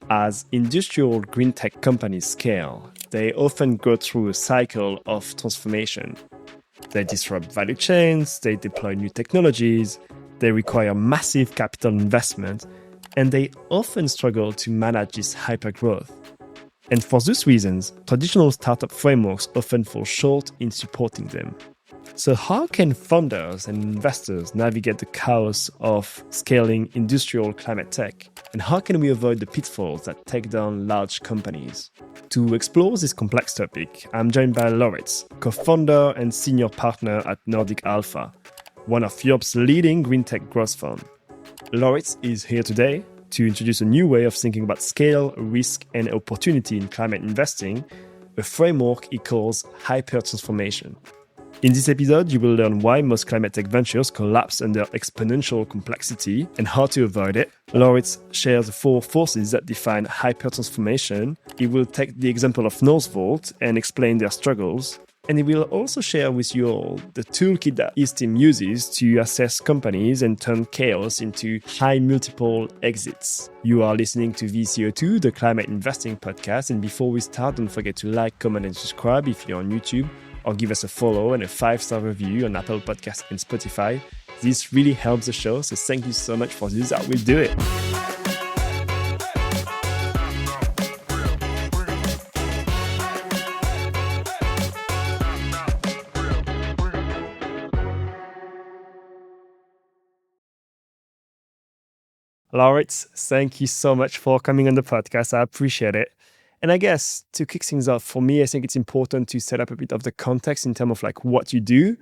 As industrial green tech companies scale, they often go through a cycle of transformation. They disrupt value chains, they deploy new technologies, they require massive capital investment, and they often struggle to manage this hypergrowth. And for those reasons, traditional startup frameworks often fall short in supporting them. So how can founders and investors navigate the chaos of scaling industrial climate tech? And how can we avoid the pitfalls that take down large companies? To explore this complex topic, I'm joined by Laurits, co-founder and senior partner at Nordic Alpha, one of Europe's leading green tech growth funds. Laurits is here today to introduce a new way of thinking about scale, risk, and opportunity in climate investing, a framework he calls Hypertransformation. In this episode, you will learn why most climate tech ventures collapse under exponential complexity and how to avoid it. Laurits shares the 4 forces that define hypertransformation. He will take the example of Northvolt and explain their struggles. And he will also share with you all the toolkit that his team uses to assess companies and turn chaos into high multiple exits. You are listening to VCO2, the Climate Investing Podcast. And before we start, don't forget to like, comment, and subscribe if you're on YouTube, or give us a follow and a 5-star review on Apple Podcasts and Spotify. This really helps the show, so thank you so much for this. I will do it. Laurits, thank you so much for coming on the podcast. I appreciate it. And I guess to kick things off, for me, I think it's important to set up a bit of the context in terms of like what you do,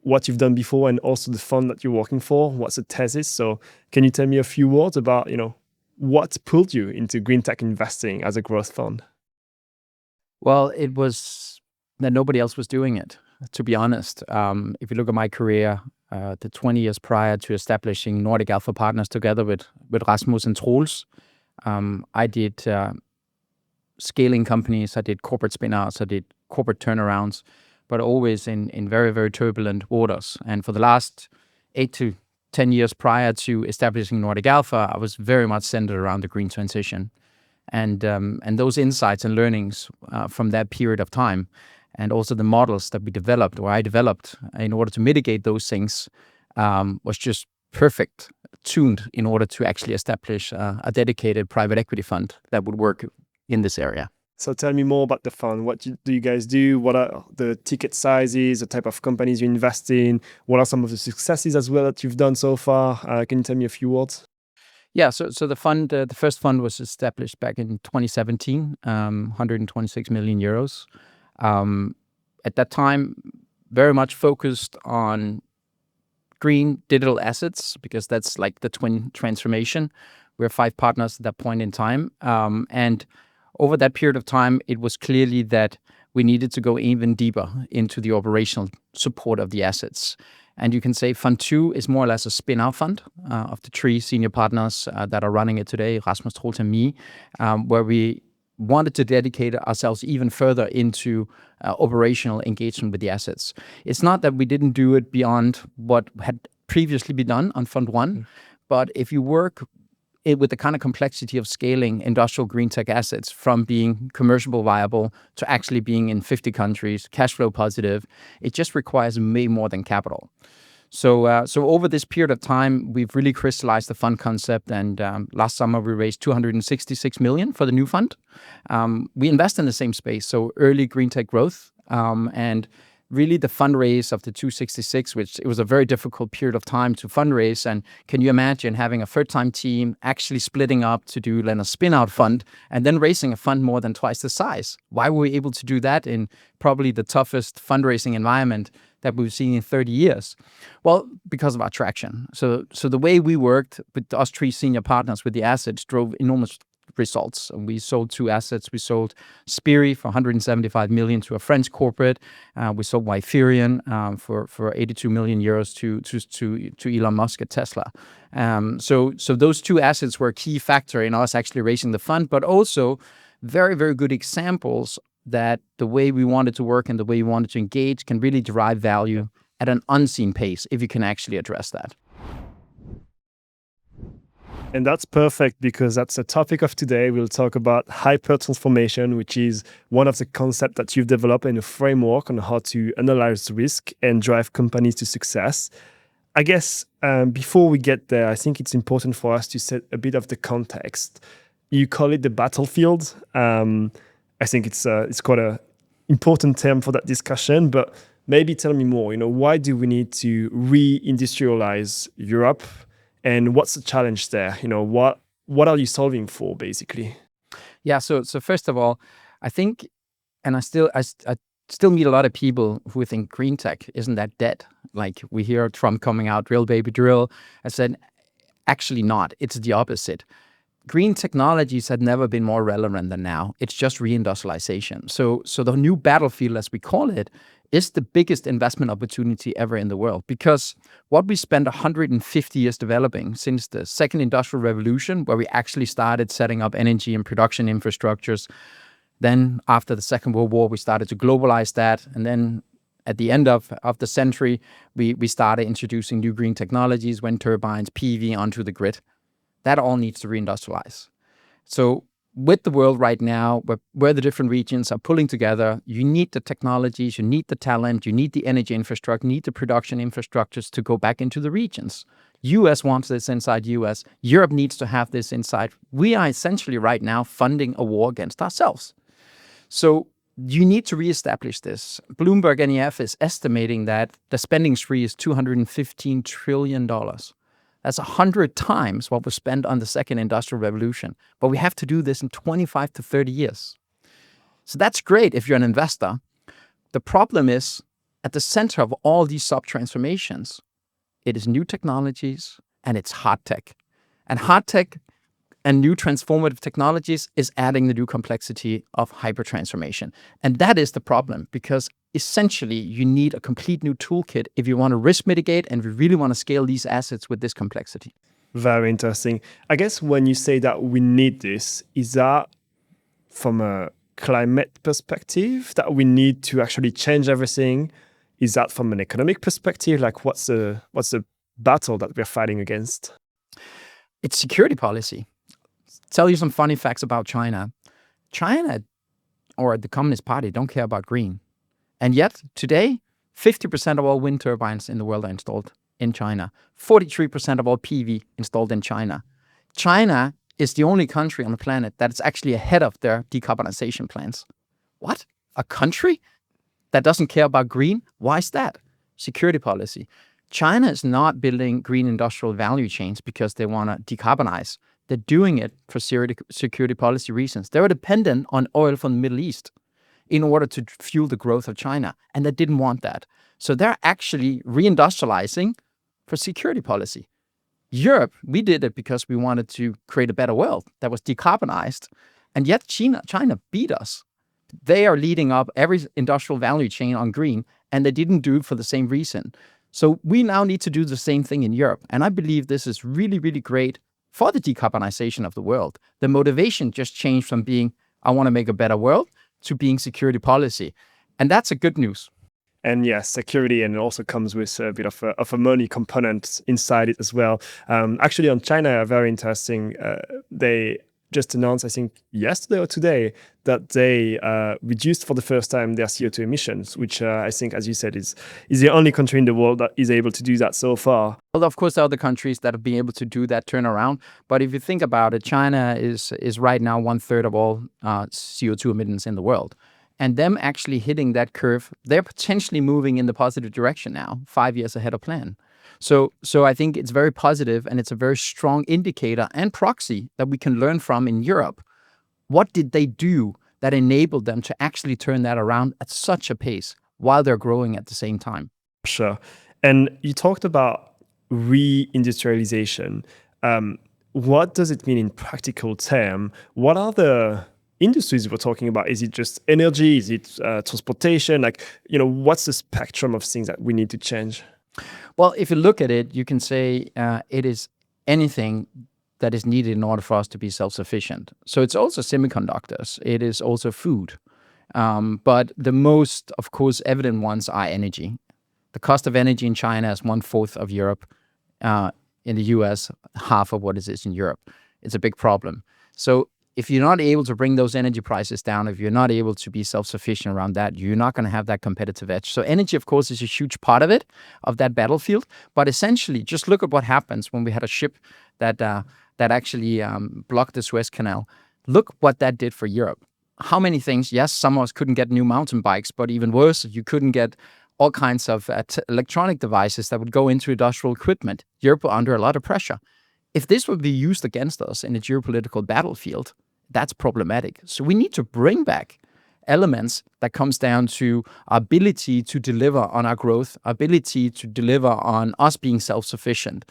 what you've done before, and also the fund that you're working for. What's the thesis? So can you tell me a few words about, what pulled you into green tech investing as a growth fund? Well, it was that nobody else was doing it, to be honest. If you look at my career, the 20 years prior to establishing Nordic Alpha Partners together with Rasmus and Troels, I did scaling companies, I did corporate spin-outs, I did corporate turnarounds, but always in very, very turbulent waters. And for the last 8 to 10 years prior to establishing Nordic Alpha, I was very much centered around the green transition. And those insights and learnings from that period of time, and also the models that we developed, or I developed, in order to mitigate those things, was just perfect, tuned in order to actually establish a dedicated private equity fund that would work in this area. So tell me more about the fund. What do you guys do? What are the ticket sizes, the type of companies you invest in? What are some of the successes as well that you've done so far? Can you tell me a few words? Yeah, so the fund, the first fund was established back in 2017, 126 million euros. At that time, very much focused on green digital assets, because that's like the twin transformation. We're 5 partners at that point in time. And over that period of time, it was clearly that we needed to go even deeper into the operational support of the assets. And you can say Fund 2 is more or less a spin-out fund of the 3 senior partners that are running it today, Rasmus, Troels, and me, where we wanted to dedicate ourselves even further into operational engagement with the assets. It's not that we didn't do it beyond what had previously been done on Fund 1, but if you work with the kind of complexity of scaling industrial green tech assets from being commercially viable to actually being in 50 countries, cash flow positive, it just requires way more than capital. So over this period of time, we've really crystallized the fund concept, and last summer we raised 266 million for the new fund. We invest in the same space, so early green tech growth, and really the fundraise of the 266, which it was a very difficult period of time to fundraise. And can you imagine having a third-time team actually splitting up to do a spin-out fund and then raising a fund more than twice the size? Why were we able to do that in probably the toughest fundraising environment that we've seen in 30 years? Well, because of our traction. So the way we worked with us 3 senior partners with the assets drove enormous results. And we sold 2 assets. We sold Spirii for 175 million to a French corporate. We sold Wiferion for 82 million euros to Elon Musk at Tesla. So those 2 assets were a key factor in us actually raising the fund, but also very, very good examples that the way we wanted to work and the way we wanted to engage can really derive value at an unseen pace if you can actually address that. And that's perfect because that's the topic of today. We'll talk about hypertransformation, which is one of the concepts that you've developed in a framework on how to analyze risk and drive companies to success. I guess before we get there, I think it's important for us to set a bit of the context. You call it the battlefield. I think it's quite an important term for that discussion, but maybe tell me more. Why do we need to re-industrialize Europe? And what's the challenge there? What are you solving for, basically? Yeah. So first of all, I think, and I still meet a lot of people who think green tech isn't that dead. Like we hear Trump coming out, drill baby drill. I said, actually not. It's the opposite. Green technologies had never been more relevant than now. It's just reindustrialization. So the new battlefield, as we call it, is the biggest investment opportunity ever in the world, because what we spent 150 years developing since the second industrial revolution, where we actually started setting up energy and production infrastructures. Then after the Second World War, we started to globalize that. And then at the end of the century, we started introducing new green technologies, wind turbines, PV onto the grid. That all needs to reindustrialize. So with the world right now, where the different regions are pulling together, you need the technologies, you need the talent, you need the energy infrastructure, you need the production infrastructures to go back into the regions. US wants this inside US. Europe needs to have this inside. We are essentially right now funding a war against ourselves. So you need to reestablish this. Bloomberg NEF is estimating that the spending spree is $215 trillion. That's 100 times what was spent on the second industrial revolution. But we have to do this in 25 to 30 years. So that's great if you're an investor. The problem is, at the center of all these sub-transformations, it is new technologies and it's hard tech. And hard tech and new transformative technologies is adding the new complexity of hypertransformation. And that is the problem, because essentially you need a complete new toolkit if you want to risk mitigate and if you really want to scale these assets with this complexity. Very interesting. I guess when you say that we need this, is that from a climate perspective, that we need to actually change everything? Is that from an economic perspective? Like what's the battle that we're fighting against? It's security policy. Tell you some funny facts about China. China, or the Communist Party, don't care about green. And yet, today, 50% of all wind turbines in the world are installed in China. 43% of all PV installed in China. China is the only country on the planet that is actually ahead of their decarbonization plans. What? A country that doesn't care about green? Why is that? Security policy. China is not building green industrial value chains because they want to decarbonize. They're doing it for security policy reasons. They were dependent on oil from the Middle East in order to fuel the growth of China, and they didn't want that. So they're actually reindustrializing for security policy. Europe, we did it because we wanted to create a better world that was decarbonized, and yet China beat us. They are leading up every industrial value chain on green, and they didn't do it for the same reason. So we now need to do the same thing in Europe, and I believe this is really, really great for the decarbonization of the world. The motivation just changed from being, I want to make a better world, to being security policy. And that's a good news. And yes, security, and it also comes with a bit of a money component inside it as well. Actually, on China, very interesting. They just announced, I think yesterday or today, that they reduced for the first time their CO2 emissions, which I think, as you said, is the only country in the world that is able to do that so far. Well, of course, there are other countries that have been able to do that turnaround. But if you think about it, China is right now 1/3 of all CO2 emissions in the world. And them actually hitting that curve, they're potentially moving in the positive direction now, 5 years ahead of plan. So I think it's very positive, and it's a very strong indicator and proxy that we can learn from in Europe. What did they do that enabled them to actually turn that around at such a pace while they're growing at the same time? Sure. And you talked about re-industrialization. What does it mean in practical terms? What are the industries we're talking about? Is it just energy? Is it transportation? What's the spectrum of things that we need to change? Well, if you look at it, you can say it is anything that is needed in order for us to be self-sufficient. So it's also semiconductors. It is also food. But the most, of course, evident ones are energy. The cost of energy in China is 1/4 of Europe. in the US, half of what it is in Europe. It's a big problem. So if you're not able to bring those energy prices down, if you're not able to be self-sufficient around that, you're not going to have that competitive edge. So energy, of course, is a huge part of it, of that battlefield. But essentially, just look at what happens when we had a ship that actually blocked the Suez Canal. Look what that did for Europe. How many things? Yes, some of us couldn't get new mountain bikes, but even worse, you couldn't get all kinds of electronic devices that would go into industrial equipment. Europe were under a lot of pressure. If this would be used against us in a geopolitical battlefield, that's problematic. So we need to bring back elements that comes down to our ability to deliver on our growth, our ability to deliver on us being self-sufficient.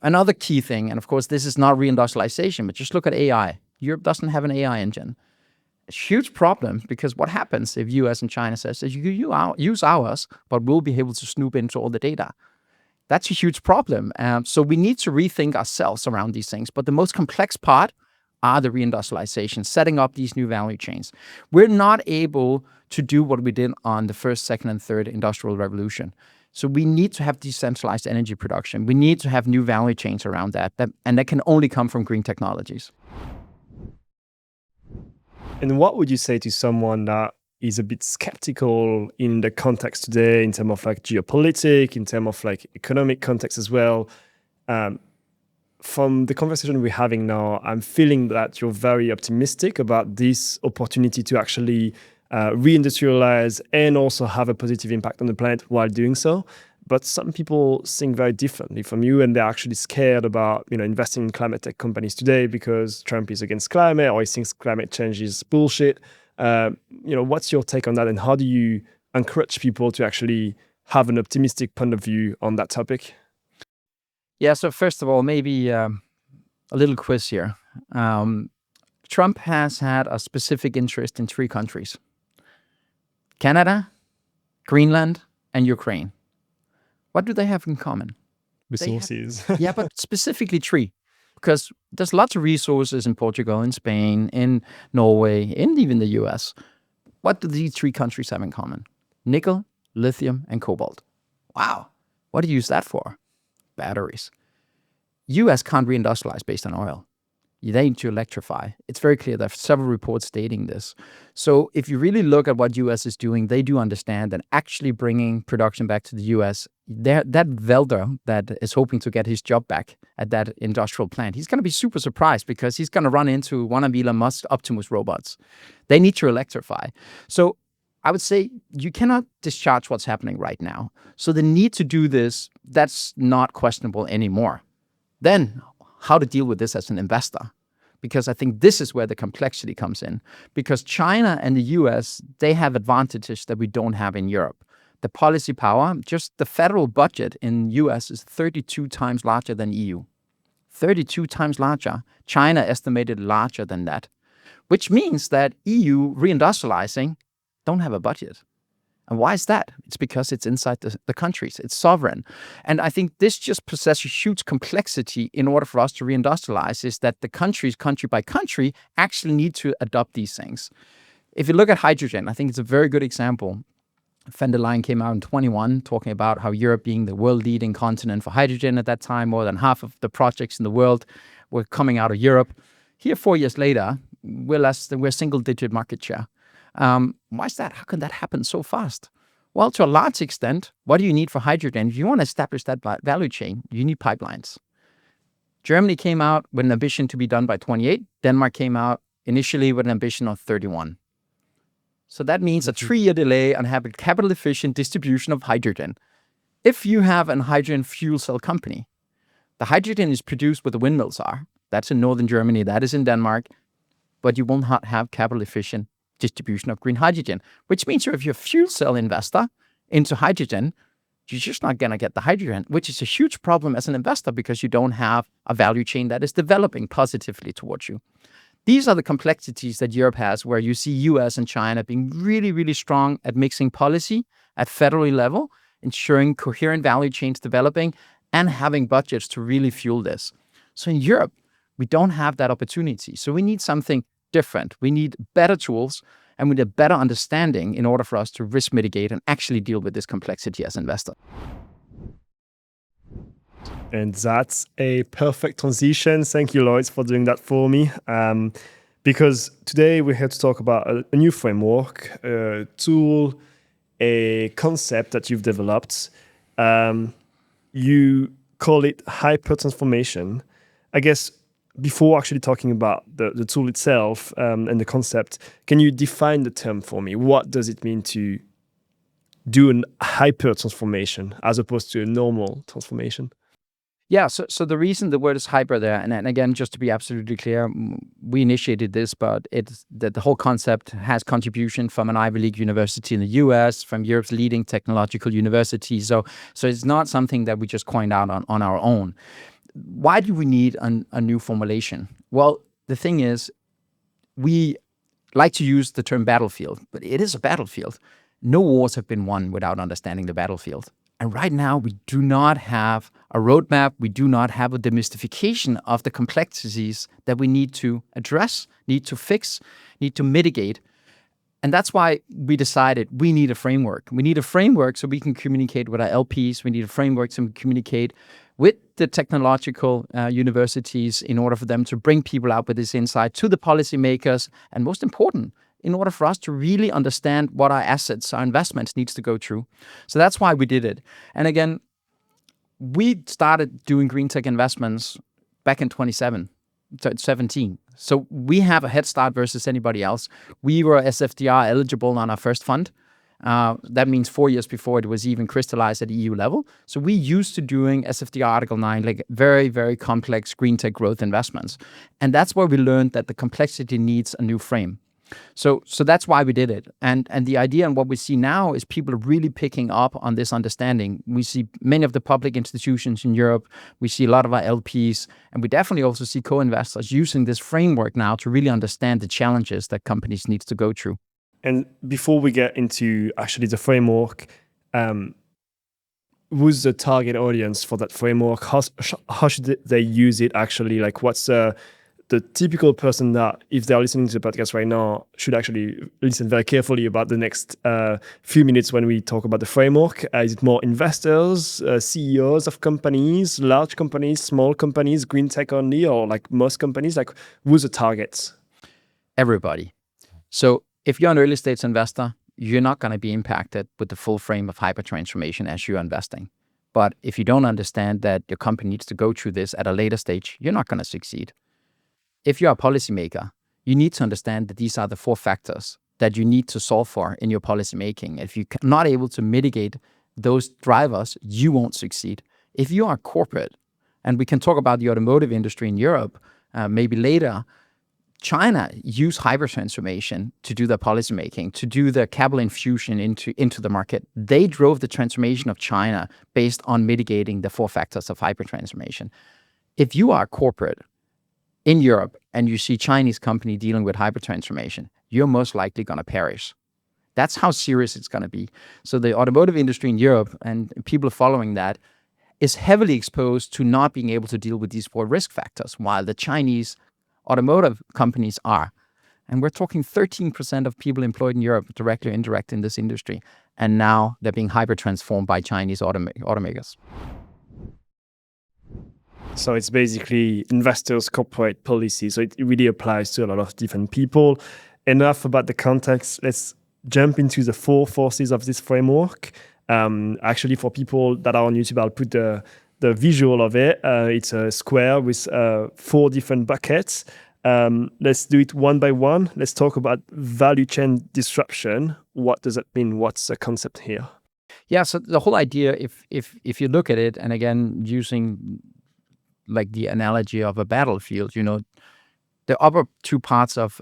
Another key thing, and of course this is not reindustrialization, but just look at AI. Europe doesn't have an AI engine. A huge problem, because what happens if US and China says that you use ours, but we'll be able to snoop into all the data? That's a huge problem. So we need to rethink ourselves around these things. But the most complex part are the reindustrialization, setting up these new value chains. We're not able to do what we did on the first, second, and third industrial revolution. So we need to have decentralized energy production. We need to have new value chains around that, and that can only come from green technologies. And what would you say to someone that is a bit skeptical in the context today, in terms of like geopolitics, in terms of like economic context as well? From the conversation we're having now, I'm feeling that you're very optimistic about this opportunity to actually reindustrialize and also have a positive impact on the planet while doing so. But some people think very differently from you, and they're actually scared about investing in climate tech companies today because Trump is against climate, or he thinks climate change is bullshit. What's your take on that, and how do you encourage people to actually have an optimistic point of view on that topic? Yeah, so first of all, maybe a little quiz here. Trump has had a specific interest in 3 countries: Canada, Greenland, and Ukraine. What do they have in common? Resources. Yeah, but specifically 3, because there's lots of resources in Portugal, in Spain, in Norway, and even the US. What do these 3 countries have in common? Nickel, lithium, and cobalt. Wow. What do you use that for? Batteries. US can't reindustrialize based on oil. They need to electrify. It's very clear. There are several reports stating this. So if you really look at what US is doing, they do understand that actually bringing production back to the US, that welder that is hoping to get his job back at that industrial plant, he's going to be super surprised because he's going to run into one of Elon Musk's Optimus robots. They need to electrify. So I would say you cannot discharge what's happening right now. So the need to do this, that's not questionable anymore. Then how to deal with this as an investor? Because I think this is where the complexity comes in. Because China and the US, they have advantages that we don't have in Europe. The policy power, just the federal budget in US is 32 times larger than EU. 32 times larger. China estimated larger than that. Which means that EU reindustrializing don't have a budget. And why is that? It's because it's inside the countries. It's sovereign. And I think this just possesses huge complexity in order for us to reindustrialize, is that the countries, country by country, actually need to adopt these things. If you look at hydrogen, I think it's a very good example. Van der Leyen came out in 21 talking about how Europe being the world leading continent for hydrogen at that time. More than half of the projects in the world were coming out of Europe. Here, 4 years later, we're single-digit market share. Why is that? How can that happen so fast? Well, to a large extent, what do you need for hydrogen? If you want to establish that value chain, you need pipelines. Germany came out with an ambition to be done by 28. Denmark came out initially with an ambition of 31. So that means a 3-year delay on having capital-efficient distribution of hydrogen. If you have a hydrogen fuel cell company, the hydrogen is produced where the windmills are. That's in northern Germany. That is in Denmark. But you will not have capital-efficient distribution of green hydrogen, which means if you're a fuel cell investor into hydrogen, you're just not going to get the hydrogen, which is a huge problem as an investor because you don't have a value chain that is developing positively towards you. These are the complexities that Europe has, where you see US and China being really, really strong at mixing policy at federal level, ensuring coherent value chains developing, and having budgets to really fuel this. So in Europe, we don't have that opportunity. So we need something different. We need better tools, and we need a better understanding in order for us to risk mitigate and actually deal with this complexity as investors. And that's a perfect transition. Thank you, Laurits, for doing that for me. Because today we're here to talk about a new framework, a tool, a concept that you've developed. You call it Hypertransformation. I guess before actually talking about the tool itself and the concept, can you define the term for me? What does it mean to do an hyper-transformation as opposed to a normal transformation? Yeah, so the reason the word is hyper there, and again, just to be absolutely clear, we initiated this, but it's that the whole concept has contribution from an Ivy League university in the US, from Europe's leading technological universities. So it's not something that we just coined out on our own. Why do we need a new formulation? Well, the thing is, we like to use the term battlefield, but it is a battlefield. No wars have been won without understanding the battlefield. And right now, we do not have a roadmap. We do not have a demystification of the complexities that we need to address, need to fix, need to mitigate. And that's why we decided we need a framework. We need a framework so we can communicate with our LPs. We need a framework so we can communicate with the technological universities in order for them to bring people out with this insight to the policymakers. And most important, in order for us to really understand what our assets, our investments needs to go through. So that's why we did it. And again, we started doing green tech investments back in 2017. So we have a head start versus anybody else. We were SFDR eligible on our first fund. That means 4 years before it was even crystallized at EU level. So we used to doing SFDR Article 9, like very, very complex green tech growth investments. And that's where we learned that the complexity needs a new frame. So that's why we did it. And the idea and what we see now is people are really picking up on this understanding. We see many of the public institutions in Europe. We see a lot of our LPs, and we definitely also see co-investors using this framework now to really understand the challenges that companies need to go through. And before we get into actually the framework, who's the target audience for that framework? How should they use it actually? Like, what's the typical person that, if they're listening to the podcast right now, should actually listen very carefully about the next few minutes when we talk about the framework? Is it more investors, CEOs of companies, large companies, small companies, green tech only, or like most companies? Like, who's the targets? Everybody. So if you're an early stage investor, you're not going to be impacted with the full frame of hypertransformation as you're investing. But if you don't understand that your company needs to go through this at a later stage, you're not going to succeed. If you're a policymaker, you need to understand that these are the 4 factors that you need to solve for in your policymaking. If you're not able to mitigate those drivers, you won't succeed. If you are corporate, and we can talk about the automotive industry in Europe maybe later, China used hypertransformation to do their policymaking, to do the capital infusion into the market. They drove the transformation of China based on mitigating the 4 factors of hypertransformation. If you are corporate in Europe and you see Chinese company dealing with hypertransformation, you're most likely going to perish. That's how serious it's going to be. So the automotive industry in Europe and people following that is heavily exposed to not being able to deal with these 4 risk factors, while the Chinese automotive companies are. And we're talking 13% of people employed in Europe, directly or indirect in this industry. And now they're being hyper-transformed by Chinese automakers. So it's basically investors' corporate policy. So it really applies to a lot of different people. Enough about the context. Let's jump into the 4 forces of this framework. Actually, for people that are on YouTube, I'll put the visual of it. It's a square with 4 different buckets. Let's do it one by one. Let's talk about value chain disruption. What does that mean? What's the concept here? Yeah, so the whole idea, if you look at it, and again, using like the analogy of a battlefield, the upper 2 parts of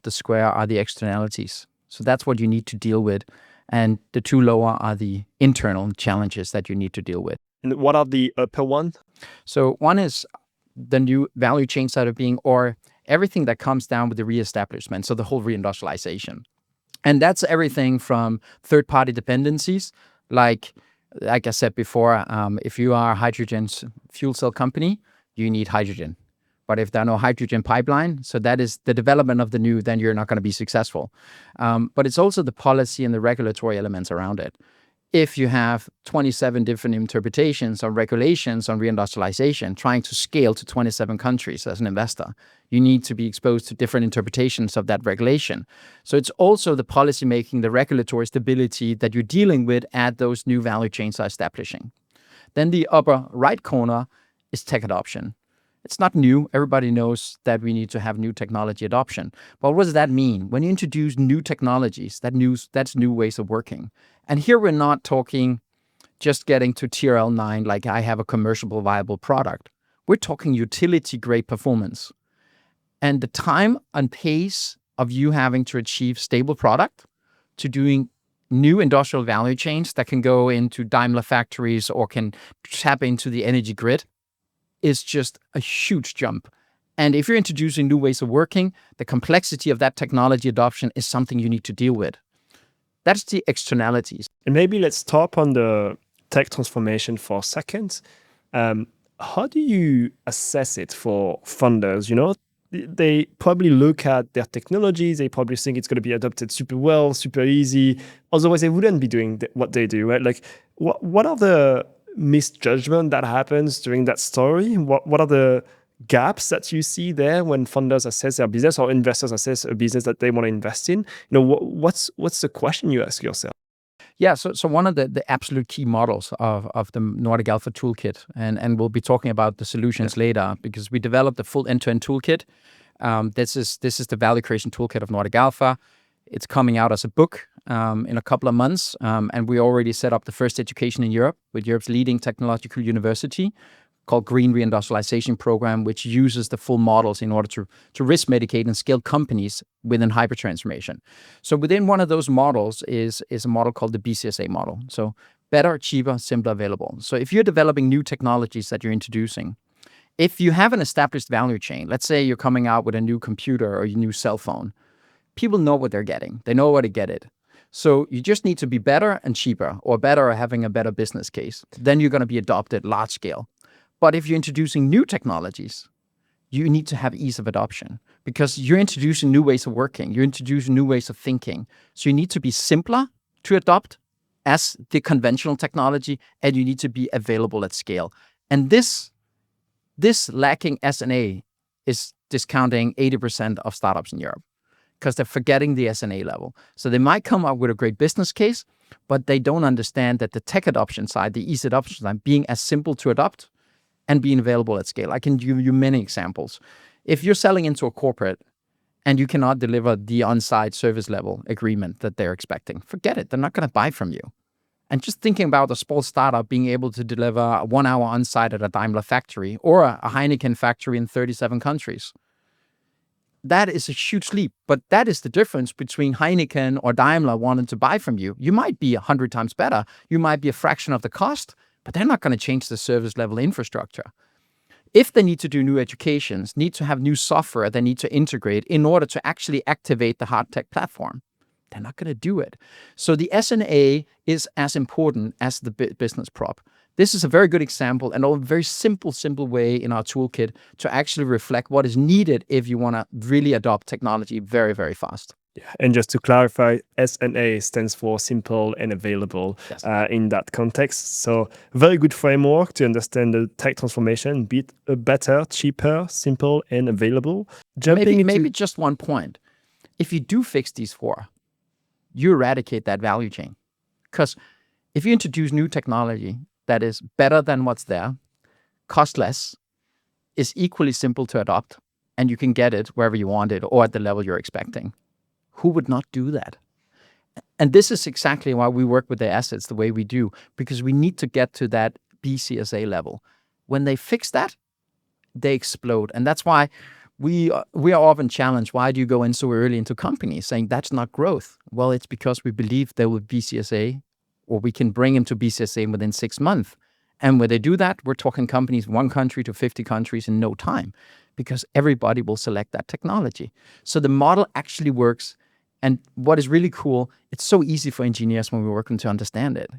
the square are the externalities. So that's what you need to deal with. And the 2 lower are the internal challenges that you need to deal with. And what are the upper one? So one is the new value chain side of being, or everything that comes down with the re-establishment. So the whole reindustrialization. And that's everything from third-party dependencies, like I said before, if you are a hydrogen fuel cell company, you need hydrogen. But if there are no hydrogen pipeline, so that is the development of the new, then you're not going to be successful. But it's also the policy and the regulatory elements around it. if you have 27 different interpretations or regulations on reindustrialization, trying to scale to 27 countries as an investor, you need to be exposed to different interpretations of that regulation. So it's also the policy making, the regulatory stability that you're dealing with at those new value chains are establishing. Then the upper right corner is tech adoption. It's not new. Everybody knows that we need to have new technology adoption. But what does that mean? When you introduce new technologies, that's new ways of working. And here we're not talking just getting to TRL9 like I have a commercial viable product. We're talking utility grade performance. And the time and pace of you having to achieve stable product to doing new industrial value chains that can go into Daimler factories or can tap into the energy grid is just a huge jump. And if you're introducing new ways of working, the complexity of that technology adoption is something you need to deal with. That's the externalities. And maybe let's stop on the tech transformation for a second. How do you assess it for funders? They probably look at their technologies. They probably think it's going to be adopted super well, super easy. Otherwise, they wouldn't be doing what they do, right? Like, what are the misjudgment that happens during that story? What are the gaps that you see there when funders assess their business or investors assess a business that they want to invest in? What's the question you ask yourself? Yeah, so one of the absolute key models of the Nordic Alpha toolkit, and we'll be talking about the solutions later because we developed the full end-to-end toolkit. This is the value creation toolkit of Nordic Alpha. It's coming out as a book in a couple of months, and we already set up the first education in Europe with Europe's leading technological university called Green Re-Industrialization Program, which uses the full models in order to risk mitigate and scale companies within hypertransformation. So within one of those models is a model called the BCSA model. So better, cheaper, simpler, available. So if you're developing new technologies that you're introducing, if you have an established value chain, let's say you're coming out with a new computer or a new cell phone, people know what they're getting. They know where to get it. So you just need to be better and cheaper, or better or having a better business case. Then you're going to be adopted large scale. But if you're introducing new technologies, you need to have ease of adoption because you're introducing new ways of working. You're introducing new ways of thinking. So you need to be simpler to adopt as the conventional technology, and you need to be available at scale. And this lacking S&A is discounting 80% of startups in Europe because they're forgetting the S&A level. So they might come up with a great business case, but they don't understand that the tech adoption side, the ease adoption side, being as simple to adopt and being available at scale. I can give you many examples. If you're selling into a corporate and you cannot deliver the on-site service level agreement that they're expecting, forget it. They're not going to buy from you. And just thinking about a small startup being able to deliver a 1 hour on-site at a Daimler factory or a Heineken factory in 37 countries, that is a huge leap. But that is the difference between Heineken or Daimler wanting to buy from you. You might be 100 times better. You might be a fraction of the cost, but they're not going to change the service level infrastructure. If they need to do new educations, need to have new software they need to integrate in order to actually activate the hard tech platform, they're not going to do it. So the S&A is as important as the business prop. This is a very good example and a very simple way in our toolkit to actually reflect what is needed if you want to really adopt technology very, very fast. Yeah. And just to clarify, S&A stands for simple and available. Yes. In that context. So very good framework to understand the tech transformation, be it better, cheaper, simple, and available. Maybe just one point. If you do fix these four, you eradicate that value chain. Because if you introduce new technology that is better than what's there, cost less, is equally simple to adopt, and you can get it wherever you want it or at the level you're expecting, who would not do that? And this is exactly why we work with the assets the way we do, because we need to get to that BCSA level. When they fix that, they explode. And that's why we are often challenged, why do you go in so early into companies, saying that's not growth? Well, it's because we believe they will BCSA, or we can bring them to BCSA within 6 months. And when they do that, we're talking companies 1 country to 50 countries in no time, because everybody will select that technology. So the model actually works. And what is really cool, it's so easy for engineers when we work them to understand it.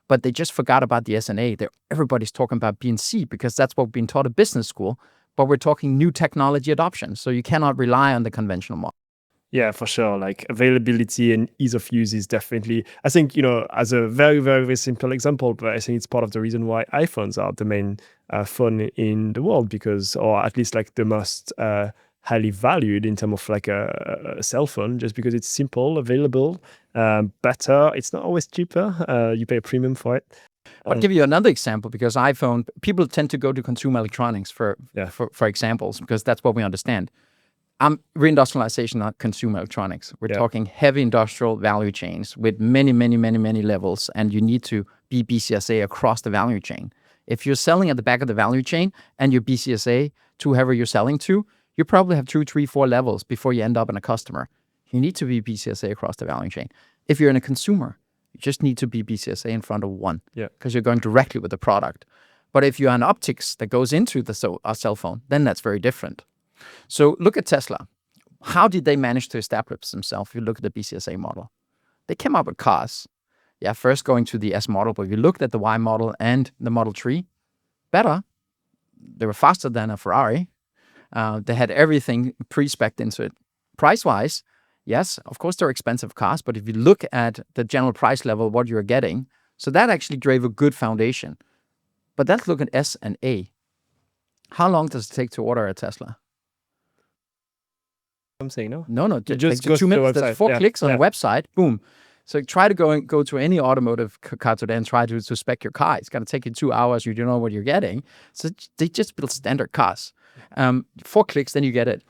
But they just forgot about the S&A. Everybody's talking about B and C because that's what we've been taught at business school. But we're talking new technology adoption. So you cannot rely on the conventional model. Yeah, for sure. Like availability and ease of use is definitely, I think, as a very, very, very simple example, but I think it's part of the reason why iPhones are the main phone in the world, because, or at least like the most highly valued in terms of like a cell phone, just because it's simple, available, better. It's not always cheaper. You pay a premium for it. I'll give you another example, because iPhone, people tend to go to consumer electronics for examples, because that's what we understand. Reindustrialization, not consumer electronics. We're talking heavy industrial value chains with many, many, many, many levels, and you need to be BCSA across the value chain. If you're selling at the back of the value chain and you're BCSA to whoever you're selling to, you probably have 2, 3, 4 levels before you end up in a customer. You need to be BCSA across the value chain. If you're in a consumer, you just need to be BCSA in front of one, because you're going directly with the product. But if you're an optics that goes into the cell phone, then that's very different. So look at Tesla. How did they manage to establish themselves? If you look at the BCSA model, they came up with cars. First going to the S model, but if you looked at the Y model and the Model 3, better. They were faster than a Ferrari. They had everything pre-spec'd into it. Price-wise, yes, of course they're expensive cars, but if you look at the general price level, what you're getting, so that actually drove a good foundation. But let's look at S and A. How long does it take to order a Tesla? I'm saying no. No. Just go 2 minutes. the There's 4 clicks on the website. Boom. So try to go to any automotive car today and try to spec your car. It's going to take you 2 hours. You don't know what you're getting. So they just build standard cars. 4 clicks, then you get it.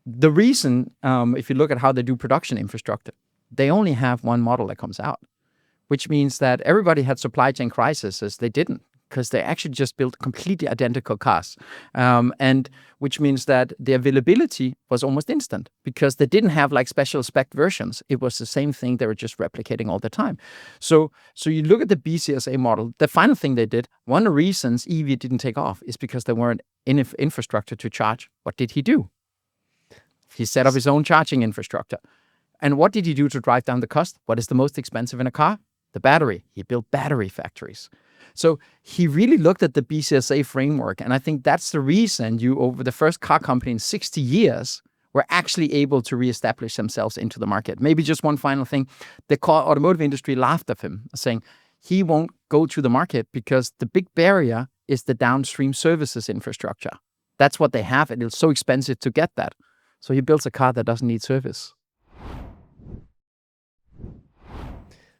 The reason, if you look at how they do production infrastructure, they only have one model that comes out, which means that everybody had supply chain crises. They didn't, because they actually just built completely identical cars. And which means that the availability was almost instant, because they didn't have like special spec versions. It was the same thing. They were just replicating all the time. So you look at the BCSA model, the final thing they did, one of the reasons EV didn't take off is because there weren't enough infrastructure to charge. What did he do? He set up his own charging infrastructure. And what did he do to drive down the cost? What is the most expensive in a car? The battery. He built battery factories. So he really looked at the BCSA framework. And I think that's the reason over the first car company in 60 years, were actually able to reestablish themselves into the market. Maybe just one final thing. The automotive industry laughed at him, saying he won't go to the market because the big barrier is the downstream services infrastructure. That's what they have, and it's so expensive to get that. So he builds a car that doesn't need service.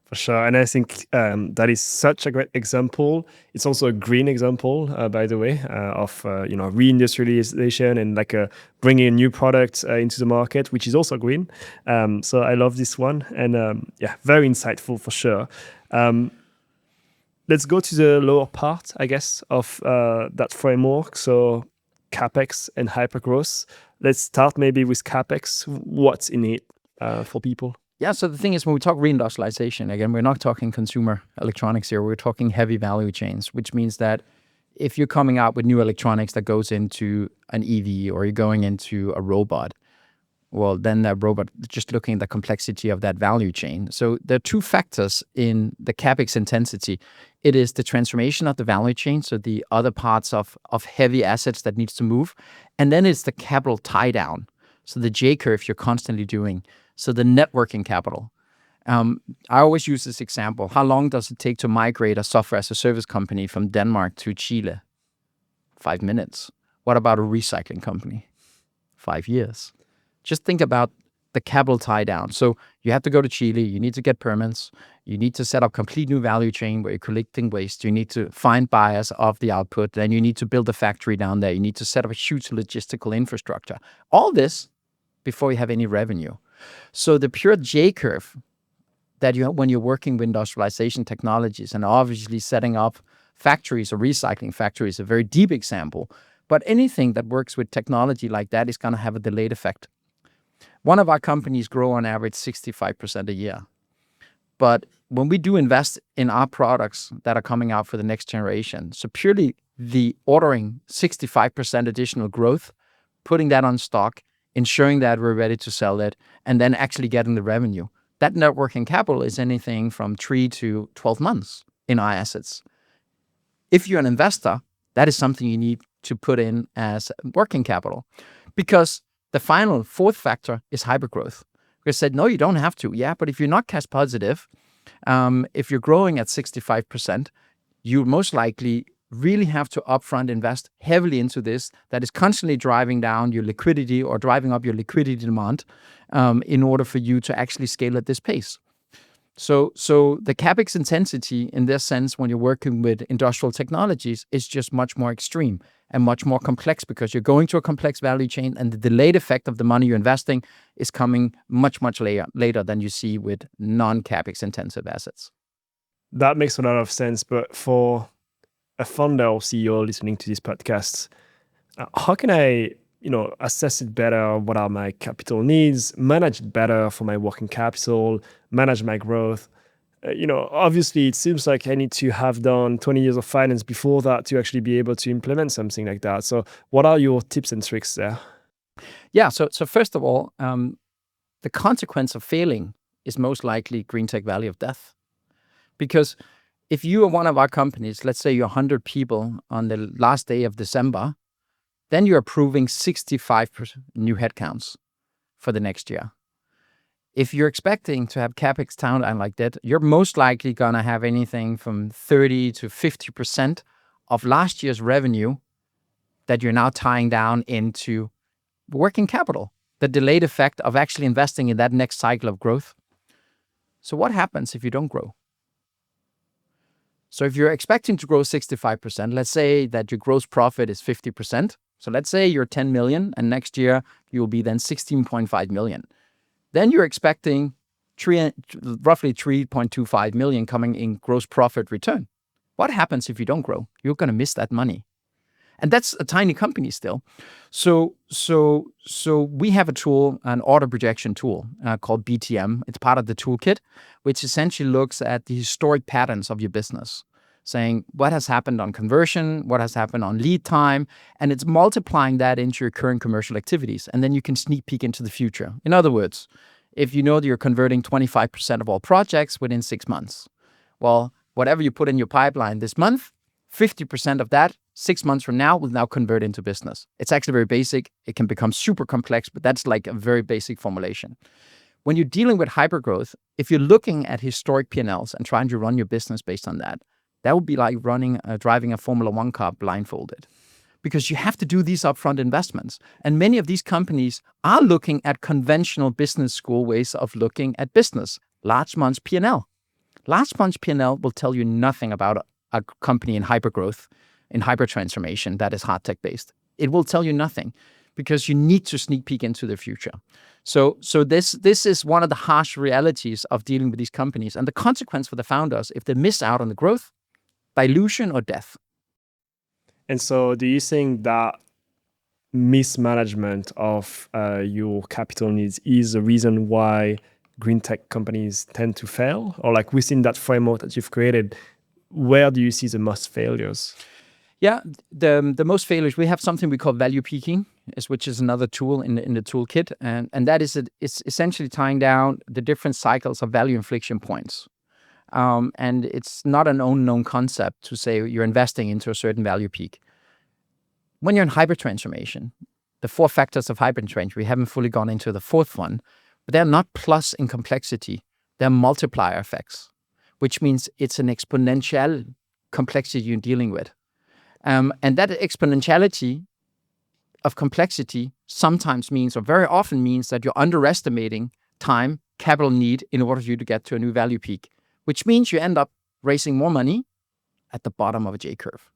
For sure. And I think that is such a great example. It's also a green example, by the way, of reindustrialization and like bringing a new product into the market, which is also green. So I love this one. And very insightful for sure. Let's go to the lower part, I guess, of that framework. So CapEx and hypergrowth. Let's start maybe with CapEx. What's in it for people? Yeah, so the thing is, when we talk reindustrialization, again, we're not talking consumer electronics here. We're talking heavy value chains, which means that if you're coming out with new electronics that goes into an EV, or you're going into a robot, well, then that robot, just looking at the complexity of that value chain. So there are 2 factors in the CapEx intensity. It is the transformation of the value chain, so the other parts of heavy assets that needs to move. And then it's the capital tie down. So the J curve you're constantly doing. So the net working capital. I always use this example. How long does it take to migrate a software as a service company from Denmark to Chile? 5 minutes. What about a recycling company? 5 years. Just think about the capital tie down. So you have to go to Chile. You need to get permits. You need to set up complete new value chain where you're collecting waste. You need to find buyers of the output. Then you need to build a factory down there. You need to set up a huge logistical infrastructure. All this before you have any revenue. So the pure J curve that you have when you're working with industrialization technologies, and obviously setting up factories or recycling factories is a very deep example. But anything that works with technology like that is going to have a delayed effect. One of our companies grow on average 65% a year. But when we do invest in our products that are coming out for the next generation, so purely the ordering 65% additional growth, putting that on stock, ensuring that we're ready to sell it, and then actually getting the revenue. That net working capital is anything from 3 to 12 months in our assets. If you're an investor, that is something you need to put in as working capital. Because The final fourth factor is hypergrowth. We said, no, you don't have to. Yeah, but if you're not cash positive, if you're growing at 65%, you most likely really have to upfront invest heavily into this that is constantly driving down your liquidity or driving up your liquidity demand in order for you to actually scale at this pace. So the CapEx intensity in this sense, when you're working with industrial technologies, is just much more extreme and much more complex because you're going to a complex value chain and the delayed effect of the money you're investing is coming much, much later than you see with non-CapEx intensive assets. That makes a lot of sense. But for a founder or CEO listening to this podcast, how can I assess it better? What are my capital needs? Manage it better for my working capital, manage my growth. Obviously, it seems like I need to have done 20 years of finance before that to actually be able to implement something like that. So what are your tips and tricks there? Yeah, so first of all, the consequence of failing is most likely greentech valley of death. Because if you are one of our companies, let's say you're 100 people on the last day of December, then you're approving 65% new headcounts for the next year. If you're expecting to have CapEx down like that, you're most likely going to have anything from 30 to 50% of last year's revenue that you're now tying down into working capital, the delayed effect of actually investing in that next cycle of growth. So what happens if you don't grow? So if you're expecting to grow 65%, let's say that your gross profit is 50%. So let's say you're 10 million and next year you'll be then 16.5 million. Then you're expecting roughly 3.25 million coming in gross profit return. What happens if you don't grow? You're going to miss that money. And that's a tiny company still. So we have a tool, an auto projection tool called BTM. It's part of the toolkit, which essentially looks at the historic patterns of your business, saying what has happened on conversion, what has happened on lead time, and it's multiplying that into your current commercial activities. And then you can sneak peek into the future. In other words, if you know that you're converting 25% of all projects within 6 months, well, whatever you put in your pipeline this month, 50% of that 6 months from now will now convert into business. It's actually very basic. It can become super complex, but that's like a very basic formulation. When you're dealing with hypergrowth, if you're looking at historic P&Ls and trying to run your business based on that, that would be like driving a Formula One car blindfolded, because you have to do these upfront investments. And many of these companies are looking at conventional business school ways of looking at business. Large months P&L. Large months P&L will tell you nothing about a company in hypergrowth, in hypertransformation that is hard tech based. It will tell you nothing because you need to sneak peek into the future. So this is one of the harsh realities of dealing with these companies. And the consequence for the founders, if they miss out on the growth, dilution or death. And so do you think that mismanagement of your capital needs is the reason why green tech companies tend to fail? Or like within that framework that you've created, where do you see the most failures? Yeah, the most failures, we have something we call value peaking, which is another tool in the toolkit. And that is it's essentially tying down the different cycles of value inflection points. And it's not an unknown concept to say you're investing into a certain value peak. When you're in hypertransformation, the 4 factors of hypertransformation, we haven't fully gone into the 4th one, but they're not plus in complexity. They're multiplier effects, which means it's an exponential complexity you're dealing with. And that exponentiality of complexity sometimes means, or very often means, that you're underestimating time, capital need in order for you to get to a new value peak, which means you end up raising more money at the bottom of a J-curve.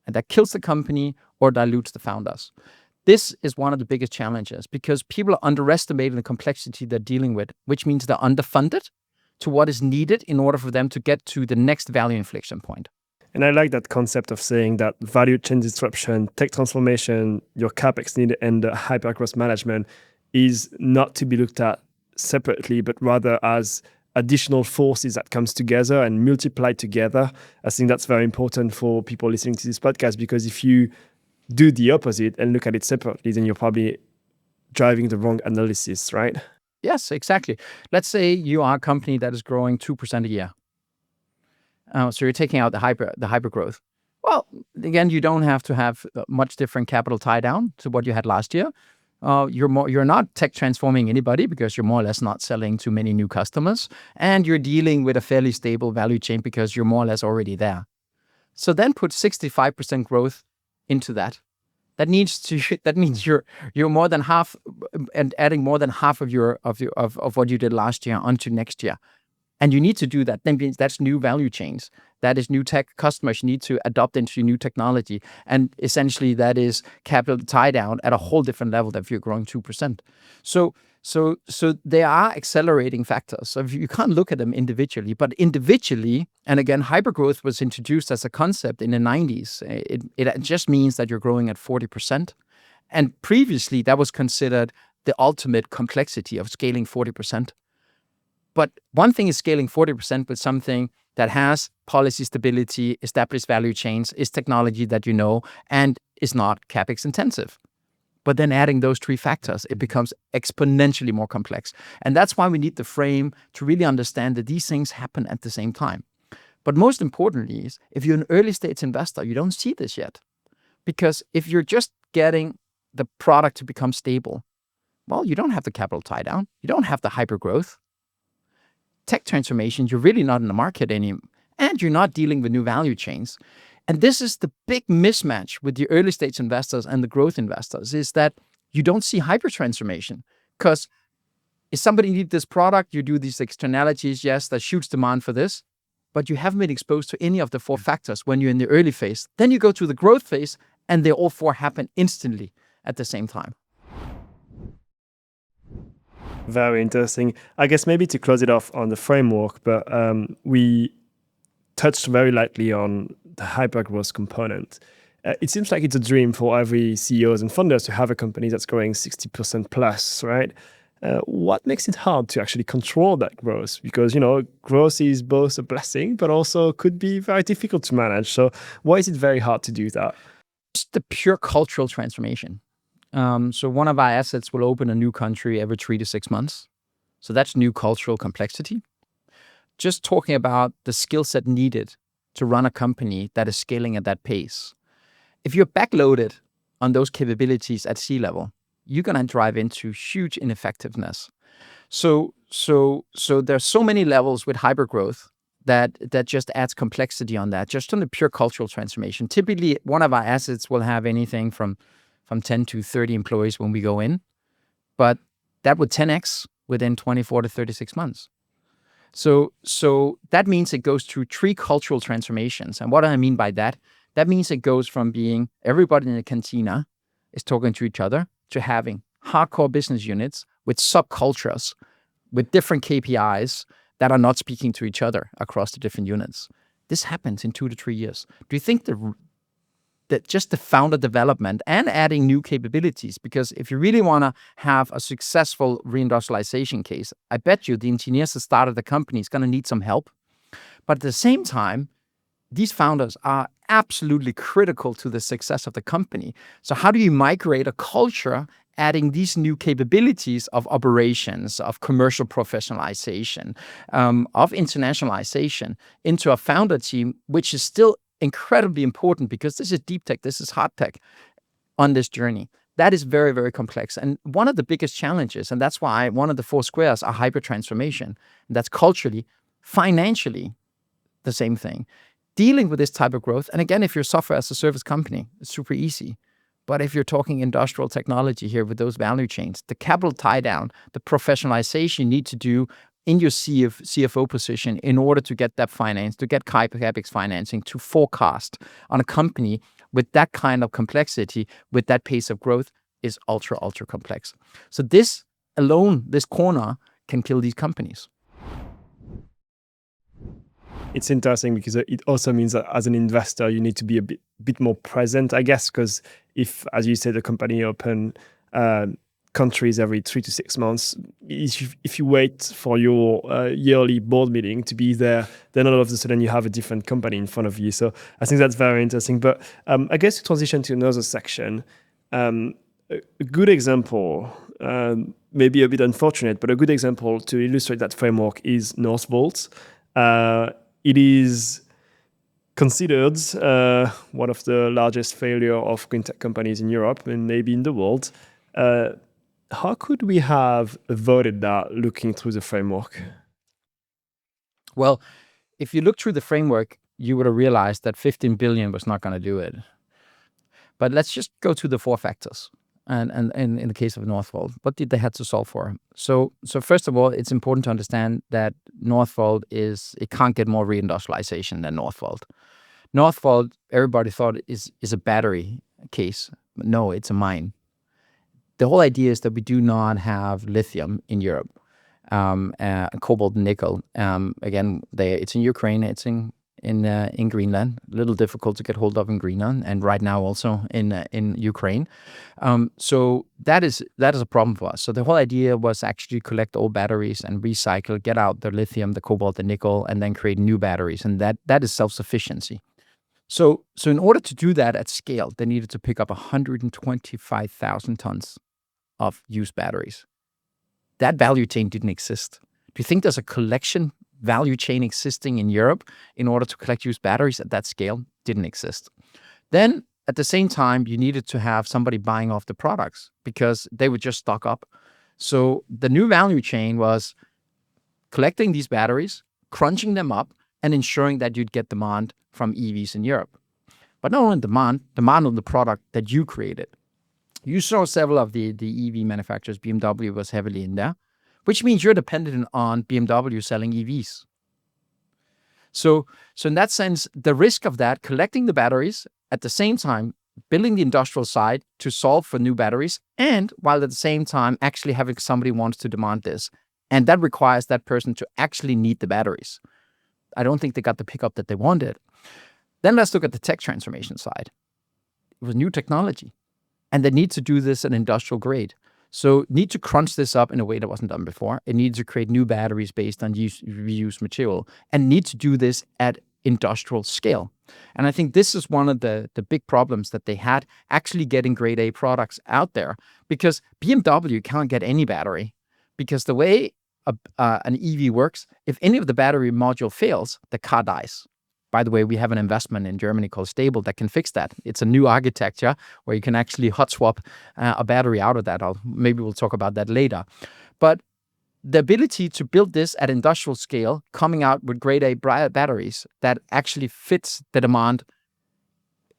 And that kills the company or dilutes the founders. This is one of the biggest challenges because people are underestimating the complexity they're dealing with, which means they're underfunded to what is needed in order for them to get to the next value inflection point. And I like that concept of saying that value chain disruption, tech transformation, your CapEx need, and the hypergrowth management is not to be looked at separately, but rather as additional forces that comes together and multiply together. I think that's very important for people listening to this podcast, because if you do the opposite and look at it separately, then you're probably driving the wrong analysis, right? Yes, exactly. Let's say you are a company that is growing 2% a year. So you're taking out the hypergrowth. Well, again, you don't have to have much different capital tie down to what you had last year. you're not tech transforming anybody because you're more or less not selling to many new customers, and you're dealing with a fairly stable value chain because you're more or less already there. So then put 65% growth into that. That means you're more than half and adding more than half of what you did last year onto next year. And you need to do that. That means that's new value chains. That is new tech customers you need to adopt into new technology. And essentially that is capital tie down at a whole different level than if you're growing 2%. So they are accelerating factors. So you can't look at them individually, but individually, and again, hypergrowth was introduced as a concept in the 90s. It just means that you're growing at 40%. And previously that was considered the ultimate complexity of scaling 40%. But one thing is scaling 40% with something that has policy stability, established value chains, is technology that you know, and is not CapEx intensive. But then adding those three factors, it becomes exponentially more complex. And that's why we need the frame to really understand that these things happen at the same time. But most importantly is, if you're an early stage investor, you don't see this yet. Because if you're just getting the product to become stable, well, you don't have the capital tie down. You don't have the hypergrowth. Tech transformation, you're really not in the market anymore, and you're not dealing with new value chains. And this is the big mismatch with the early stage investors and the growth investors, is that you don't see hypertransformation. Because if somebody needs this product, you do these externalities, yes, that shoots demand for this, but you haven't been exposed to any of the four factors when you're in the early phase. Then you go to the growth phase, and they all four happen instantly at the same time. Very interesting. I guess maybe to close it off on the framework, but we touched very lightly on the hypergrowth component. It seems like it's a dream for every CEOs and founders to have a company that's growing 60% plus, right? What makes it hard to actually control that growth? Because, growth is both a blessing, but also could be very difficult to manage. So why is it very hard to do that? Just the pure cultural transformation. So one of our assets will open a new country every 3 to 6 months. So that's new cultural complexity. Just talking about the skill set needed to run a company that is scaling at that pace. If you're backloaded on those capabilities at sea level, you're going to drive into huge ineffectiveness. So there's so many levels with hypergrowth that just adds complexity on that, just on the pure cultural transformation. Typically, one of our assets will have anything from 10 to 30 employees when we go in, but that would 10x within 24 to 36 months. So that means it goes through 3 cultural transformations. And what do I mean by that? That means it goes from being everybody in the cantina is talking to each other to having hardcore business units with subcultures, with different KPIs that are not speaking to each other across the different units. This happens in 2 to 3 years. Do you think that just the founder development and adding new capabilities, because if you really want to have a successful reindustrialization case, I bet you the engineers that started the company is going to need some help. But at the same time, these founders are absolutely critical to the success of the company. So how do you migrate a culture adding these new capabilities of operations, of commercial professionalization, of internationalization into a founder team, which is still incredibly important because this is deep tech, this is hard tech on this journey. That is very, very complex. And one of the biggest challenges, and that's why one of the 4 squares are hypertransformation. That's culturally, financially, the same thing. Dealing with this type of growth, and again, if you're a software as a service company, it's super easy. But if you're talking industrial technology here with those value chains, the capital tie down, the professionalization you need to do in your CFO position in order to get that finance, to get CapEx financing, to forecast on a company with that kind of complexity, with that pace of growth, is ultra, ultra complex. So this alone, this corner, can kill these companies. It's interesting because it also means that as an investor, you need to be a bit more present, I guess, because if, as you said, the company open countries every 3 to 6 months, if you wait for your yearly board meeting to be there, then all of a sudden you have a different company in front of you. So I think that's very interesting. But I guess to transition to another section, a good example, maybe a bit unfortunate, but a good example to illustrate that framework is Northvolt. It is considered one of the largest failure of greentech companies in Europe and maybe in the world. how could we have avoided that looking through the framework? Well, if you look through the framework, you would have realized that 15 billion was not going to do it. But let's just go to the four factors. And in the case of Northvolt, what did they have to solve for? So first of all, it's important to understand that Northvolt it can't get more reindustrialization than Northvolt. Northvolt, everybody thought is a battery case. But no, it's a mine. The whole idea is that we do not have lithium in Europe, cobalt and nickel. Again, it's in Ukraine, it's in Greenland. A little difficult to get hold of in Greenland, and right now also in Ukraine. So that is a problem for us. So the whole idea was actually collect old batteries and recycle, get out the lithium, the cobalt, the nickel, and then create new batteries. And that is self-sufficiency. So in order to do that at scale, they needed to pick up 125,000 tons of used batteries. That value chain didn't exist. Do you think there's a collection value chain existing in Europe in order to collect used batteries at that scale? Didn't exist. Then at the same time, you needed to have somebody buying off the products because they would just stock up. So the new value chain was collecting these batteries, crunching them up, and ensuring that you'd get demand from EVs in Europe. But not only demand on the product that you created. You saw several of the EV manufacturers, BMW was heavily in there, which means you're dependent on BMW selling EVs. So in that sense, the risk of that, collecting the batteries, at the same time, building the industrial side to solve for new batteries, and while at the same time actually having somebody wants to demand this. And that requires that person to actually need the batteries. I don't think they got the pickup that they wanted. Then let's look at the tech transformation side. It was new technology. And they need to do this at industrial grade. So need to crunch this up in a way that wasn't done before. It needs to create new batteries based on reused material, and need to do this at industrial scale. And I think this is one of the big problems that they had actually getting grade A products out there, because BMW can't get any battery, because the way an EV works, if any of the battery module fails, the car dies. By the way, we have an investment in Germany called Stable that can fix that. It's a new architecture where you can actually hot swap a battery out of that. Maybe we'll talk about that later. But the ability to build this at industrial scale, coming out with grade A batteries that actually fits the demand,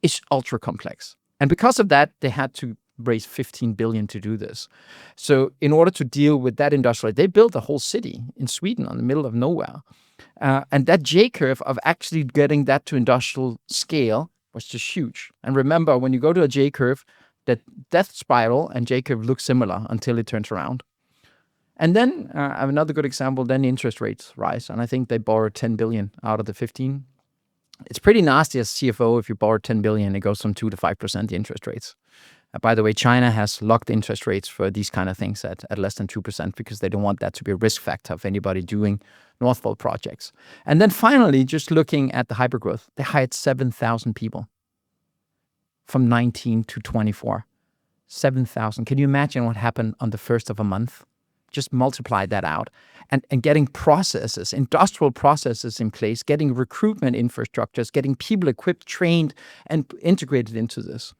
is ultra complex. And because of that, they had to raise 15 billion to do this. So in order to deal with that industrial, they built a whole city in Sweden in the middle of nowhere. And that J-curve of actually getting that to industrial scale was just huge. And remember, when you go to a J-curve, that death spiral and J-curve look similar until it turns around. And then I have another good example, then interest rates rise. And I think they borrowed 10 billion out of the 15. It's pretty nasty as CFO if you borrow 10 billion, it goes from 2 to 5% interest rates. By the way, China has locked interest rates for these kind of things at less than 2% because they don't want that to be a risk factor of anybody doing Northvolt projects. And then finally, just looking at the hypergrowth, they hired 7,000 people from 19 to 24. 7,000. Can you imagine what happened on the first of a month? Just multiply that out. And getting processes, industrial processes in place, getting recruitment infrastructures, getting people equipped, trained, and integrated into this.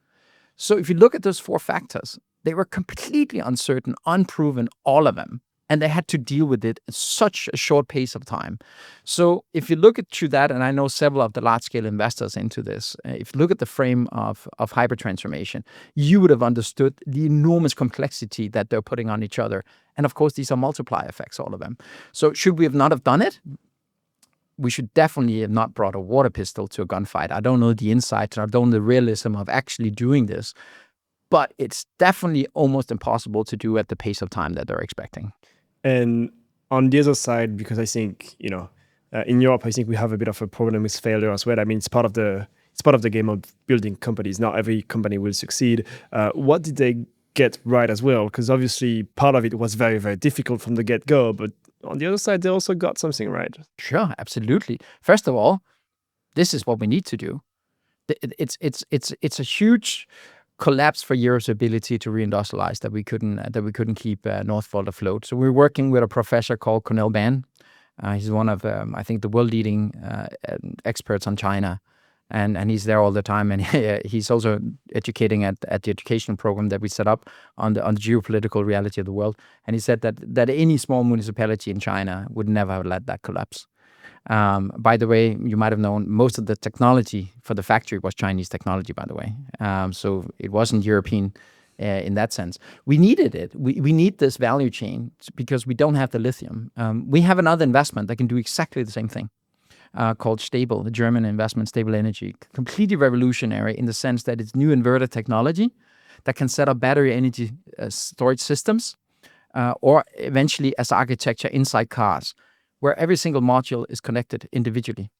So if you look at those four factors, they were completely uncertain, unproven, all of them. And they had to deal with it at such a short pace of time. So if you look at through that, and I know several of the large-scale investors into this, if you look at the frame of hypertransformation, you would have understood the enormous complexity that they're putting on each other. And of course, these are multiplier effects, all of them. So should we have not have done it? We should definitely have not brought a water pistol to a gunfight. I don't know the insights, I don't know the realism of actually doing this, but it's definitely almost impossible to do at the pace of time that they're expecting. And on the other side, because I think, in Europe, I think we have a bit of a problem with failure as well. I mean, it's part of the game of building companies. Not every company will succeed. What did they get right as well? Because obviously part of it was very, very difficult from the get-go, but on the other side, they also got something right. Sure, absolutely. First of all, this is what we need to do. It's a huge collapse for Europe's ability to reindustrialize that we couldn't keep Northvolt afloat. So we're working with a professor called Cornel Ban. He's one of I think the world leading experts on China. and he's there all the time, and he's also educating at the education program that we set up on the geopolitical reality of the world. And he said that any small municipality in China would never have let that collapse. By the way, you might have known most of the technology for the factory was Chinese technology, by the way. So it wasn't European in that sense. We needed it. We need this value chain because we don't have the lithium. We have another investment that can do exactly the same thing. Called Stable, the German investment, Stable Energy. Completely revolutionary in the sense that it's new inverter technology that can set up battery energy storage systems or eventually as architecture inside cars, where every single module is connected individually,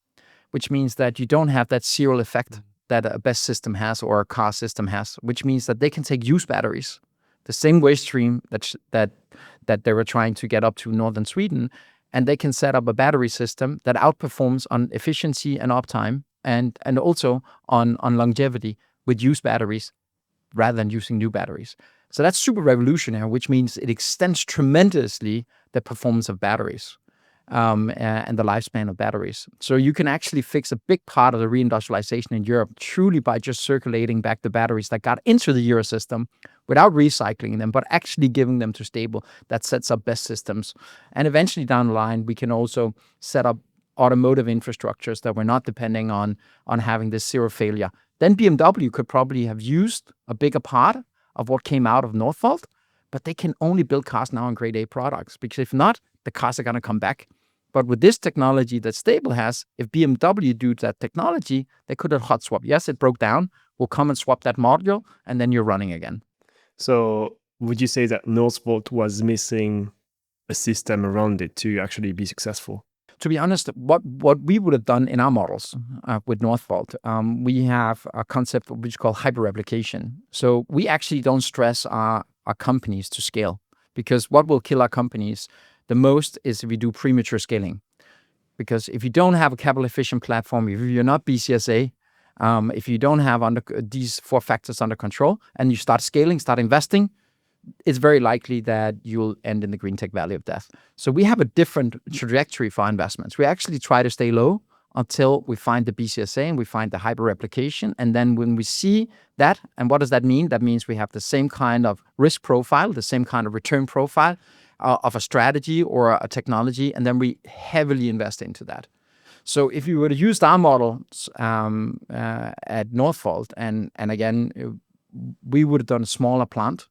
which means that you don't have that serial effect that a BESS system has or a car system has, which means that they can take used batteries, the same waste stream that they were trying to get up to northern Sweden, and they can set up a battery system that outperforms on efficiency and uptime and also on longevity with used batteries rather than using new batteries. So that's super revolutionary, which means it extends tremendously the performance of batteries and the lifespan of batteries. So you can actually fix a big part of the reindustrialization in Europe truly by just circulating back the batteries that got into the Euro system without recycling them, but actually giving them to Stable that sets up BESS systems. And eventually down the line, we can also set up automotive infrastructures that we're not depending on having this zero failure. Then BMW could probably have used a bigger part of what came out of Northvolt, but they can only build cars now on grade A products, because if not, the cars are going to come back. But with this technology that Stable has, if BMW do that technology, they could have hot swap. Yes, it broke down. We'll come and swap that module, and then you're running again. So would you say that Northvolt was missing a system around it to actually be successful? To be honest, what we would have done in our models with Northvolt, we have a concept which is called hyperreplication. So we actually don't stress our companies to scale, because what will kill our companies the most is if we do premature scaling. Because if you don't have a capital efficient platform, if you're not BCSA, if you don't have these 4 factors under control, and you start scaling, start investing, it's very likely that you'll end in the greentech valley of death. So we have a different trajectory for our investments. We actually try to stay low until we find the BCSA and we find the hyperreplication. And then when we see that, and what does that mean? That means we have the same kind of risk profile, the same kind of return profile of a strategy or a technology, and then we heavily invest into that. So if you were to use our models at Northvolt, and again, we would have done a smaller plant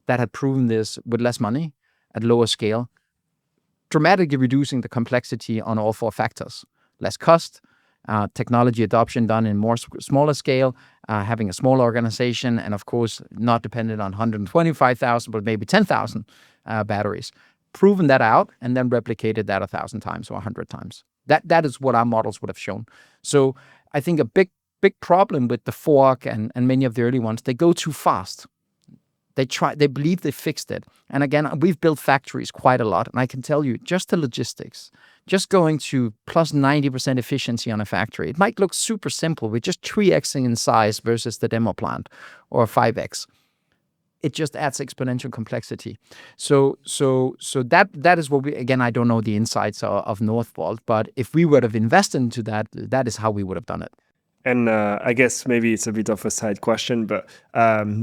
that had proven this with less money at lower scale, dramatically reducing the complexity on all 4 factors. Less cost, technology adoption done in smaller scale, having a small organization, and of course, not dependent on 125,000, but maybe 10,000 batteries. Proven that out and then replicated that 1,000 times or 100 times. That is what our models would have shown. So I think a big problem with the fork and many of the early ones, they go too fast. They believe they fixed it. And again, we've built factories quite a lot. And I can tell you, just the logistics, just going to plus 90% efficiency on a factory, it might look super simple. We're just 3xing in size versus the demo plant, or 5x. It just adds exponential complexity. So that is what we, again, I don't know the insights of Northvolt, but if we would have invested into that, that is how we would have done it. And I guess maybe it's a bit of a side question, but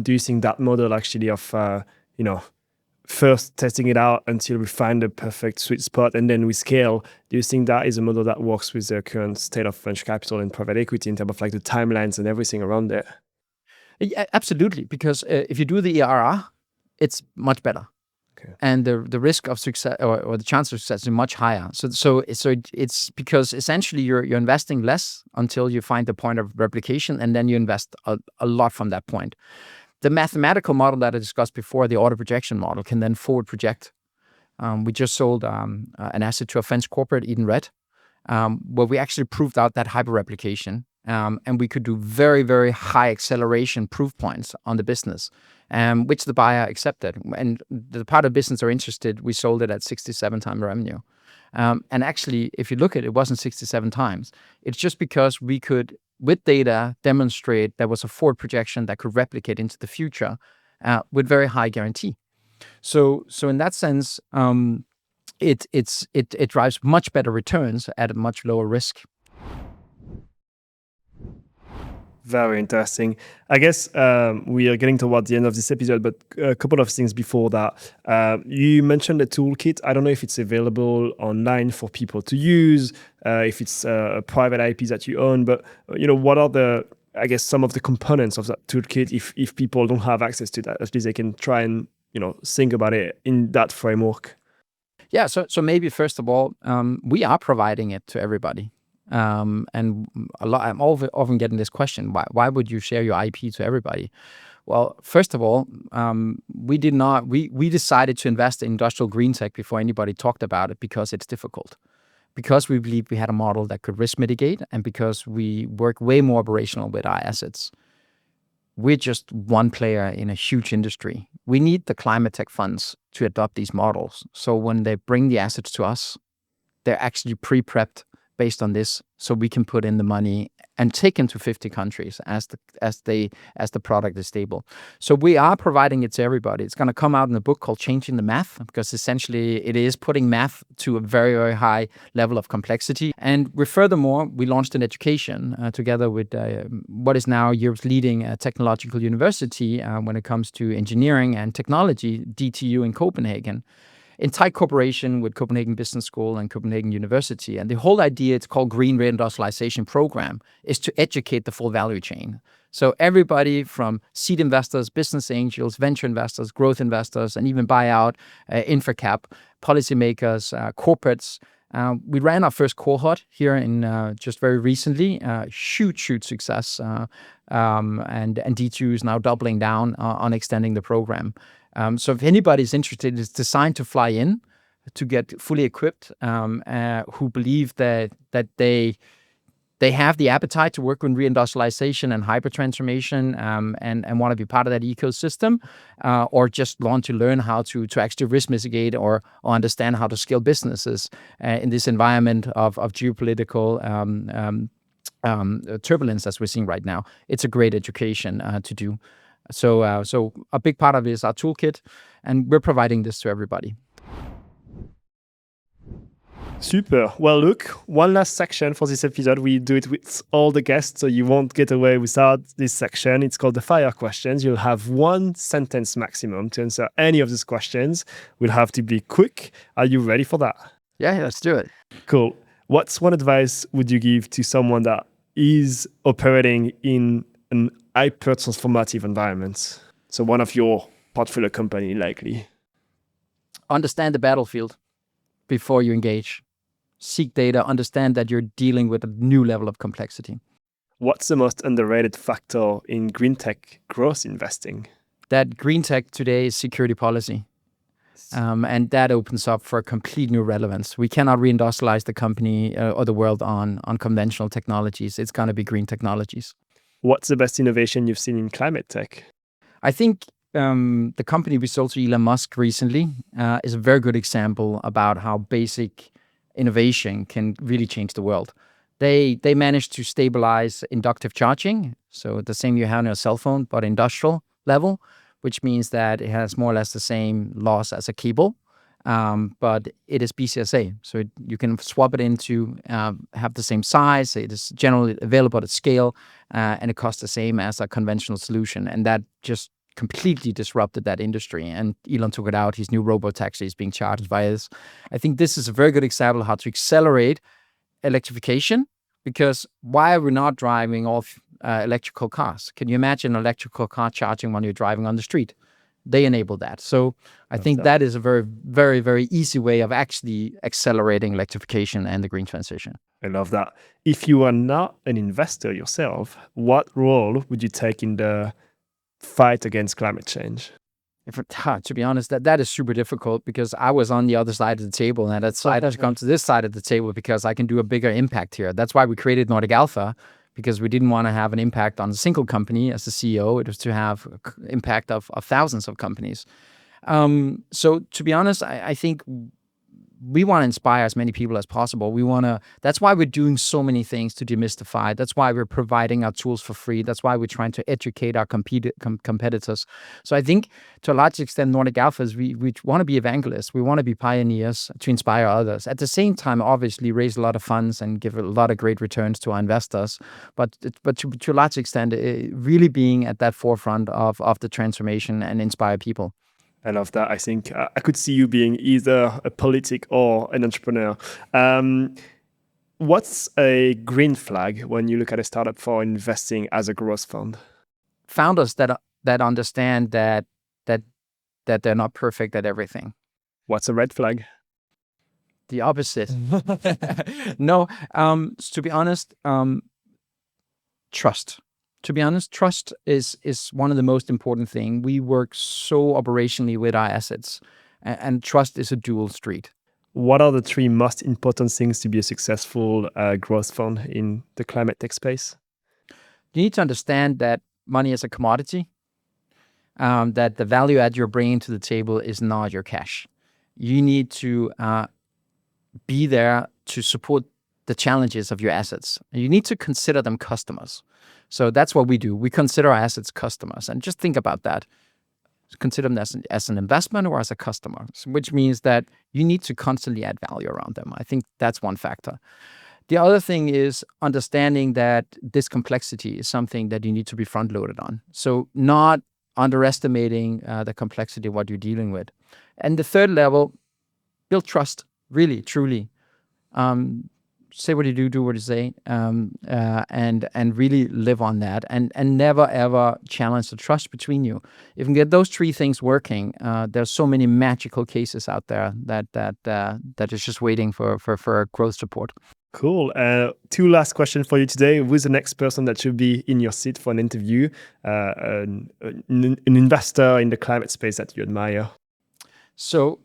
do you think that model actually of, first testing it out until we find the perfect sweet spot and then we scale, do you think that is a model that works with the current state of venture capital and private equity in terms of like the timelines and everything around it? Yeah, absolutely, because if you do the ERR, it's much better. Okay. And the risk of success or the chance of success is much higher. So it's because essentially you're investing less until you find the point of replication, and then you invest a lot from that point. The mathematical model that I discussed before, the auto projection model, can then forward project. We just sold an asset to a French corporate, Edenred, where we actually proved out that hyperreplication. And we could do very, very high acceleration proof points on the business, which the buyer accepted. And the part of business are interested, we sold it at 67 times revenue. And actually, if you look at it, it wasn't 67 times. It's just because we could, with data, demonstrate there was a forward projection that could replicate into the future with very high guarantee. So in that sense, it drives much better returns at a much lower risk. Very interesting. I guess we are getting toward the end of this episode, but a couple of things before that. You mentioned the toolkit. I don't know if it's available online for people to use, if it's a private IP that you own, but what are some of the components of that toolkit if people don't have access to that? At least they can try and think about it in that framework. Yeah, so maybe first of all, we are providing it to everybody. And I'm often getting this question: why would you share your IP to everybody? Well, first of all, we decided to invest in industrial green tech before anybody talked about it because it's difficult. Because we believe we had a model that could risk mitigate, and because we work way more operational with our assets. We're just one player in a huge industry. We need the climate tech funds to adopt these models. So when they bring the assets to us, they're actually pre-prepped based on this, so we can put in the money and take into 50 countries as the product is stable. So we are providing it to everybody. It's going to come out in a book called Changing the Math, because essentially it is putting math to a very, very high level of complexity. And furthermore, we launched an education together with what is now Europe's leading technological university when it comes to engineering and technology, DTU in Copenhagen, in tight cooperation with Copenhagen Business School and Copenhagen University. And the whole idea, it's called Green Re-Industrialization Program, is to educate the full value chain. So everybody from seed investors, business angels, venture investors, growth investors, and even buyout, infracap, policymakers, corporates. We ran our first cohort here in just very recently. Huge success. And D2 is now doubling down on extending the program. So if anybody's interested, it's designed to fly in to get fully equipped, who believe that they have the appetite to work with reindustrialization and hypertransformation, and want to be part of that ecosystem, or just want to learn how to actually risk mitigate or understand how to scale businesses in this environment of geopolitical turbulence as we're seeing right now. It's a great education to do. So a big part of it is our toolkit, and we're providing this to everybody. Super. Well, look, one last section for this episode. We do it with all the guests, so you won't get away without this section. It's called the fire questions. You'll have 1 sentence maximum to answer any of these questions. We'll have to be quick. Are you ready for that? Yeah, let's do it. Cool. What's one advice would you give to someone that is operating in an hyper-transformative environment? So one of your portfolio company, likely. Understand the battlefield before you engage. Seek data, understand that you're dealing with a new level of complexity. What's the most underrated factor in green tech growth investing? That green tech today is security policy. And that opens up for a complete new relevance. We cannot reindustrialize the company or the world on conventional technologies. It's going to be green technologies. What's the best innovation you've seen in climate tech? I think the company we sold to Elon Musk recently is a very good example about how basic innovation can really change the world. They managed to stabilize inductive charging, so the same you have on your cell phone, but industrial level, which means that it has more or less the same loss as a cable, but it is BCSA. So you can swap it into have the same size. It is generally available at scale, and it costs the same as a conventional solution. And that just completely disrupted that industry. And Elon took it out. His new robo-taxi is being charged via this. I think this is a very good example of how to accelerate electrification, because why are we not driving off electrical cars? Can you imagine an electrical car charging when you're driving on the street? They enable that. So I think that is a very, very, very easy way of actually accelerating electrification and the green transition. I love that. If you are not an investor yourself, what role would you take in the fight against climate change? To be honest, that is super difficult, because I was on the other side of the table, and that side has come to this side of the table because I can do a bigger impact here. That's why we created Nordic Alpha, because we didn't want to have an impact on a single company as the CEO. It was to have impact of thousands of companies. So to be honest, I think we want to inspire as many people as possible. That's why we're doing so many things to demystify. That's why we're providing our tools for free. That's why we're trying to educate our competitors. So I think to a large extent, Nordic Alphas, we want to be evangelists. We want to be pioneers to inspire others. At the same time, obviously, raise a lot of funds and give a lot of great returns to our investors. But to a large extent, really being at that forefront of the transformation and inspire people. I love that. I think I could see you being either a politic or an entrepreneur. What's a green flag when you look at a startup for investing as a growth fund? Founders that understand that they're not perfect at everything. What's a red flag? The opposite. No, to be honest, trust. To be honest, trust is one of the most important things. We work so operationally with our assets, and trust is a dual street. What are the 3 most important things to be a successful growth fund in the climate tech space? You need to understand that money is a commodity, that the value add you're bringing to the table is not your cash. You need to be there to support the challenges of your assets. You need to consider them customers. So that's what we do. We consider our assets customers. And just think about that. Consider them as an investment or as a customer, which means that you need to constantly add value around them. I think that's one factor. The other thing is understanding that this complexity is something that you need to be front-loaded on. So not underestimating the complexity of what you're dealing with. And the third level, build trust, really, truly. Say what you do what you say, and really live on that, and never ever challenge the trust between you. If you can get those 3 things working, there's so many magical cases out there that is just waiting for growth support. Cool. 2 last questions for you today. Who's the next person that should be in your seat for an interview? An investor in the climate space that you admire? So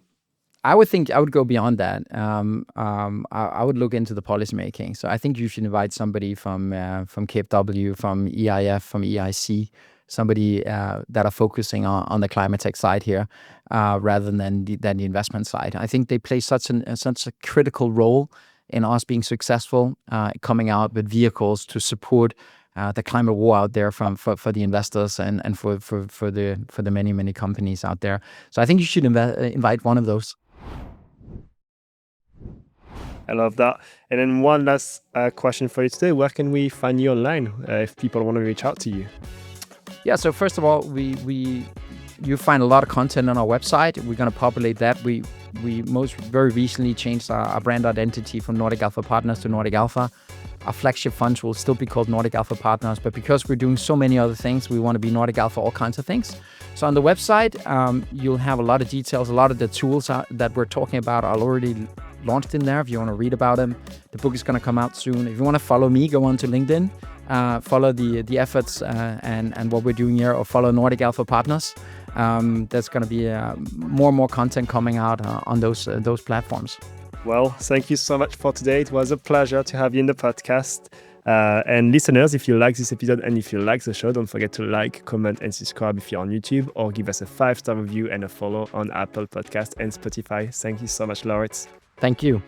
I would go beyond that. I would look into the policy making. So I think you should invite somebody from KfW, from EIF, from EIC, somebody that are focusing on the climate tech side here, rather than the investment side. I think they play such a critical role in us being successful, coming out with vehicles to support the climate war out there for the investors and for the many companies out there. So I think you should invite one of those. I love that. And then one last question for you today. Where can we find you online if people want to reach out to you? Yeah, so first of all, you find a lot of content on our website. We're going to populate that. We very recently changed our brand identity from Nordic Alpha Partners to Nordic Alpha. Our flagship funds will still be called Nordic Alpha Partners, but because we're doing so many other things, we want to be Nordic Alpha all kinds of things. So on the website, you'll have a lot of details. A lot of the tools that we're talking about are already launched in there if you want to read about them. The book is going to come out soon. If you want to follow me, go on to LinkedIn, follow the efforts and what we're doing here, or follow Nordic Alpha Partners. There's going to be more and more content coming out on those platforms. Well, thank you so much for today. It was a pleasure to have you in the podcast. And listeners, if you like this episode and if you like the show, don't forget to like, comment, and subscribe if you're on YouTube, or give us a 5-star review and a follow on Apple Podcasts and Spotify. Thank you so much, Laurits. Thank you.